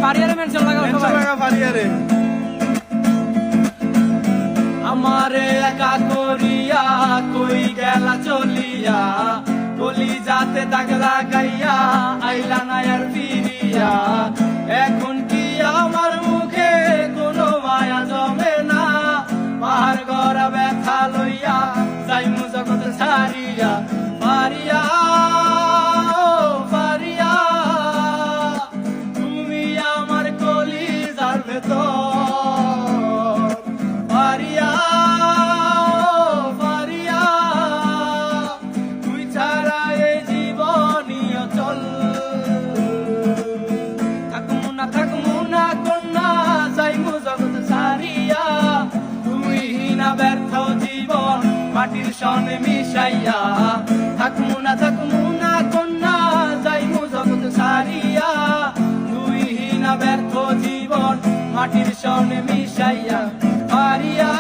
ফারিয়ারে mention লাগাও সবাই ফারিয়ারে আমারে একা করিয়া কই গেলা চলিয়া কলি যাতে দাগ লাগাইয়া আইলা না আর ফিরিয়া এখন কি আমার মুখে কোনো মায়া জমে না পাহাড় গড়া ব্যথা লইয়া যাইমু জগৎ ছাড়িয়া ফারিয়া ফারিয়া তুমি আমার কলিজার ভেতর ফারিয়া ফারিয়া তুই ছাড়া এই জীবনই অচল থাকমু না কন্যা যাইমু জগৎ ছাড়িয়া তুই না ব্যর্থ জীবন মাটির সনে মিশাইয়া থাকমু না কন্যা যাইমু জগৎ ছাড়িয়া তুই না ব্যর্থ জীবন মাটির সনে মিশাইয়া ফারিয়া